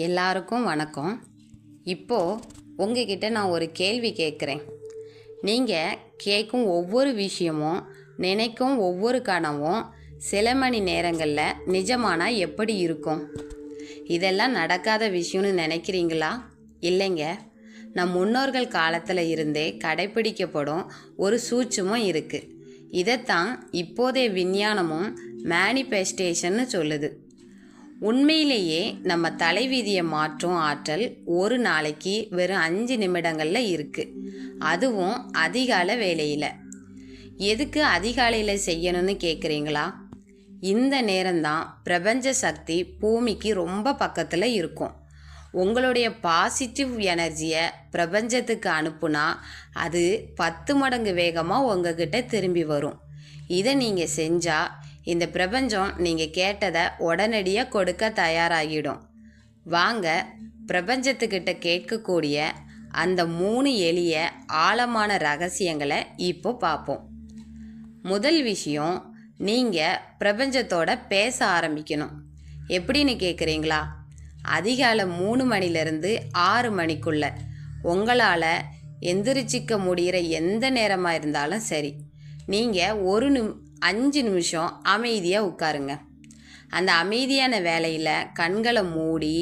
எல்லாருக்கும் வணக்கம். இப்போது உங்ககிட்ட நான் ஒரு கேள்வி கேட்குறேன். நீங்கள் கேட்கும் ஒவ்வொரு விஷயமும், நினைக்கும் ஒவ்வொரு கனவும் சில மணி நேரங்களில் நிஜமானா எப்படி இருக்கும்? இதெல்லாம் நடக்காத விஷயம்னு நினைக்கிறீங்களா? இல்லைங்க, நம் முன்னோர்கள் காலத்தில் இருந்தே கடைப்பிடிக்கப்படும் ஒரு சூட்சுமம் இருக்குது. இதைத்தான் இப்போதைய விஞ்ஞானமும் மேனிஃபெஸ்டேஷன்னு சொல்லுது. உண்மையிலேயே நம்ம தலைவிதியை மாற்றும் ஆற்றல் ஒரு நாளைக்கு வெறும் 5 நிமிடங்களில் இருக்குது. அதுவும் அதிகாலை வேளையில். எதுக்கு அதிகாலையில் செய்யணும்னு கேட்குறீங்களா? இந்த நேரம்தான் பிரபஞ்ச சக்தி பூமிக்கு ரொம்ப பக்கத்தில் இருக்கும். உங்களுடைய பாசிட்டிவ் எனர்ஜியை பிரபஞ்சத்துக்கு அனுப்புனா அது 10 மடங்கு வேகமாக உங்ககிட்ட திரும்பி வரும். இதை நீங்கள் செஞ்சால் இந்த பிரபஞ்சம் நீங்கள் கேட்டதை உடனடியாக கொடுக்க தயாராகிடும். வாங்க, பிரபஞ்சத்துக்கிட்ட கேட்கக்கூடிய அந்த 3 எளிய ஆழமான ரகசியங்களை இப்போ பார்ப்போம். முதல் விஷயம், நீங்கள் பிரபஞ்சத்தோட பேச ஆரம்பிக்கணும். எப்படின்னு கேட்குறீங்களா? அதிகாலை 3 மணிலேருந்து 6 மணிக்குள்ள உங்களால் எந்திரிச்சிக்க முடிகிற எந்த நேரமாக இருந்தாலும் சரி, நீங்கள் 5 நிமிஷம் அமைதியாக உட்காருங்க. அந்த அமைதியான வேலையில் கண்களை மூடி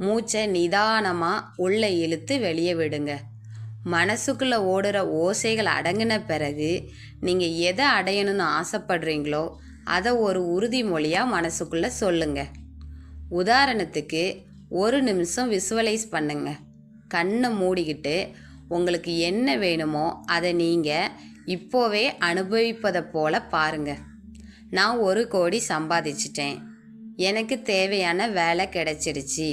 மூச்சை நிதானமாக உள்ளே இழுத்து வெளியே விடுங்க. மனசுக்குள்ளே ஓடுற ஓசைகள் அடங்கின பிறகு நீங்கள் எதை அடையணும்னு ஆசைப்படுறீங்களோ அதை ஒரு உறுதிமொழியாக மனசுக்குள்ளே சொல்லுங்க. உதாரணத்துக்கு 1 நிமிஷம் விசுவலைஸ் பண்ணுங்க. கண்ணை மூடிக்கிட்டு உங்களுக்கு என்ன வேணுமோ அதை நீங்கள் இப்போவே அனுபவிப்பதை போல பாருங்க. நான் 1 கோடி சம்பாதிச்சிட்டேன், எனக்கு தேவையான வேலை கிடைச்சிடுச்சு,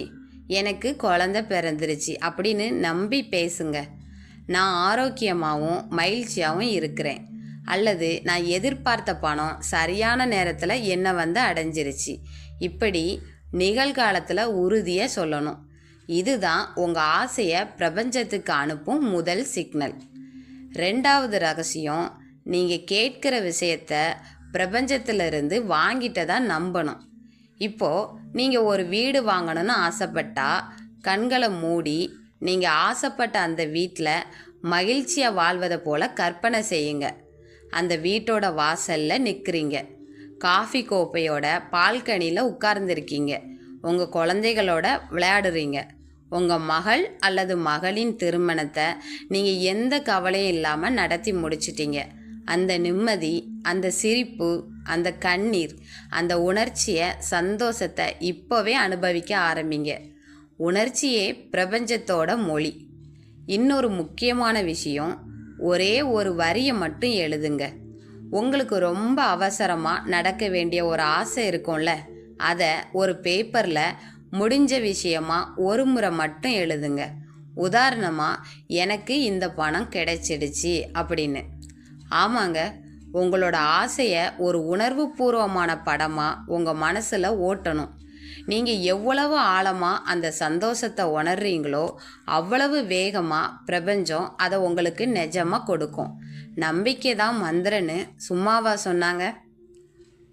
எனக்கு குழந்தை பிறந்துருச்சு அப்படின்னு நம்பி பேசுங்க. நான் ஆரோக்கியமாகவும் மகிழ்ச்சியாகவும் இருக்கிறேன், அல்லது நான் எதிர்பார்த்த பணம் சரியான நேரத்தில் என்னை வந்து அடைஞ்சிருச்சு. இப்படி நிகழ்காலத்தில் உறுதியாக சொல்லணும். இதுதான் உங்கள் ஆசையை பிரபஞ்சத்துக்கு அனுப்பும் முதல் சிக்னல். 2வது ரகசியம், நீங்கள் கேட்குற விஷயத்த பிரபஞ்சத்திலிருந்து வாங்கிட்டதா நம்பணும். இப்போது நீங்கள் ஒரு வீடு வாங்கணும்னு ஆசைப்பட்டா கண்களை மூடி நீங்கள் ஆசைப்பட்ட அந்த வீட்டில் மகிழ்ச்சியாக வாழ்வதை போல் கற்பனை செய்யுங்க. அந்த வீட்டோட வாசலில் நிற்கிறீங்க, காஃபி கோப்பையோட பால்கனியில் உட்கார்ந்துருக்கீங்க, உங்கள் குழந்தைகளோட விளையாடுறீங்க. உங்கள் மகள் அல்லது மகளின் திருமணத்தை நீங்கள் எந்த கவலையும் இல்லாமல் நடத்தி முடிச்சிட்டீங்க. அந்த நிம்மதி, அந்த சிரிப்பு, அந்த கண்ணீர், அந்த உணர்ச்சியை, சந்தோஷத்தை இப்போவே அனுபவிக்க ஆரம்பிங்க. உணர்ச்சியே பிரபஞ்சத்தோட மொழி. இன்னொரு முக்கியமான விஷயம், ஒரே ஒரு வரியை மட்டும் எழுதுங்க. உங்களுக்கு ரொம்ப அவசரமாக நடக்க வேண்டிய ஒரு ஆசை இருக்கும்ல, அதை ஒரு பேப்பரில் முடிஞ்ச விஷயமா ஒரு முறை மட்டும் எழுதுங்க. உதாரணமாக, எனக்கு இந்த பணம் கிடைச்சிடுச்சு அப்படின்னு. ஆமாங்க, உங்களோட ஆசையை ஒரு உணர்வு பூர்வமான படமாக உங்கள் மனசில் ஓட்டணும். நீங்கள் எவ்வளவு ஆழமாக அந்த சந்தோஷத்தை உணர்றீங்களோ அவ்வளவு வேகமாக பிரபஞ்சம் அதை உங்களுக்கு நிஜமாக கொடுக்கும். நம்பிக்கை தான் மந்திரன்னு சும்மாவா சொன்னாங்க?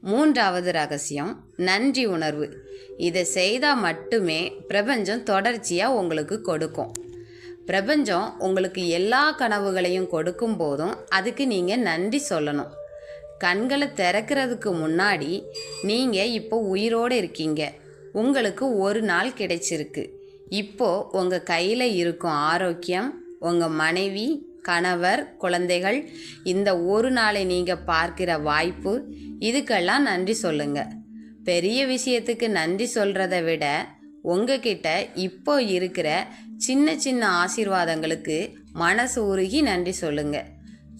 3வது ரகசியம், நன்றி உணர்வு. இதை செய்தால் மட்டுமே பிரபஞ்சம் தொடர்ச்சியாக உங்களுக்கு கொடுக்கும். பிரபஞ்சம் உங்களுக்கு எல்லா கனவுகளையும் கொடுக்கும் போதும் அதுக்கு நீங்கள் நன்றி சொல்லணும். கண்களை திறக்கிறதுக்கு முன்னாடி நீங்கள் இப்போ உயிரோடு இருக்கீங்க, உங்களுக்கு ஒரு நாள் கிடைச்சிருக்கு. இப்போது உங்கள் கையில் இருக்கும் ஆரோக்கியம், உங்கள் மனைவி, கணவர், குழந்தைகள், இந்த ஒரு நாளை நீங்கள் பார்க்கிற வாய்ப்பு, இதுக்கெல்லாம் நன்றி சொல்லுங்க. பெரிய விஷயத்துக்கு நன்றி சொல்கிறத விட உங்ககிட்ட இப்போ இருக்கிற சின்ன சின்ன ஆசீர்வாதங்களுக்கு மனசு உருகி நன்றி சொல்லுங்க.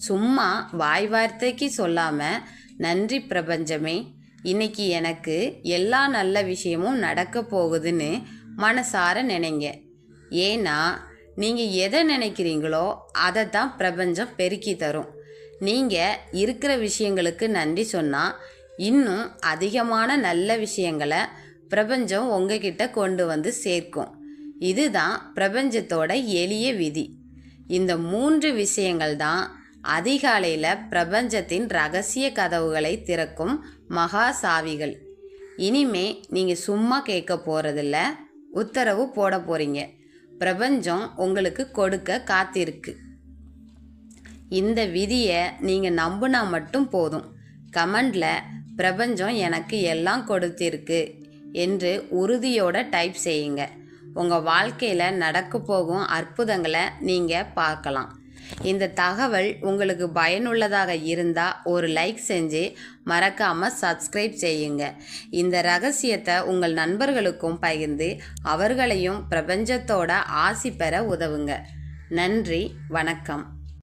சும்மா வாய் வார்த்தைக்கு சொல்லாமல், நன்றி பிரபஞ்சமே, இன்னைக்கு எனக்கு எல்லா நல்ல விஷயமும் நடக்க போகுதுன்னு மனசார நினைங்க. ஏன்னா நீங்கள் எதை நினைக்கிறீங்களோ அதை தான் பிரபஞ்சம் பெருக்கி தரும். நீங்கள் இருக்கிற விஷயங்களுக்கு நன்றி சொன்னால் இன்னும் அதிகமான நல்ல விஷயங்களை பிரபஞ்சம் உங்ககிட்ட கொண்டு வந்து சேர்க்கும். இதுதான் பிரபஞ்சத்தோட எளிய விதி. இந்த 3 விஷயங்கள் தான் அதிகாலையில் பிரபஞ்சத்தின் ரகசிய கதவுகளை திறக்கும் மகா சாவிகள். இனிமே நீங்கள் சும்மா கேட்க போகிறதில்ல, உத்தரவு போட போகிறீங்க. பிரபஞ்சம் உங்களுக்கு கொடுக்க காத்திருக்கு. இந்த விதியை நீங்கள் நம்பினா மட்டும் போதும். கமெண்டில் பிரபஞ்சம் எனக்கு எல்லாம் கொடுத்திருக்கு என்று உறுதியோட டைப் செய்யுங்க. உங்கள் வாழ்க்கையில் நடக்க போகும் அற்புதங்களை நீங்கள் பார்க்கலாம். இந்த தகவல் உங்களுக்கு பயனுள்ளதாக இருந்தால் ஒரு லைக் செஞ்சு மறக்காமல் சப்ஸ்கிரைப் செய்யுங்க. இந்த ரகசியத்தை உங்கள் நண்பர்களுக்கும் பகிர்ந்து அவர்களையும் பிரபஞ்சத்தோட ஆசி பெற உதவுங்க. நன்றி, வணக்கம்.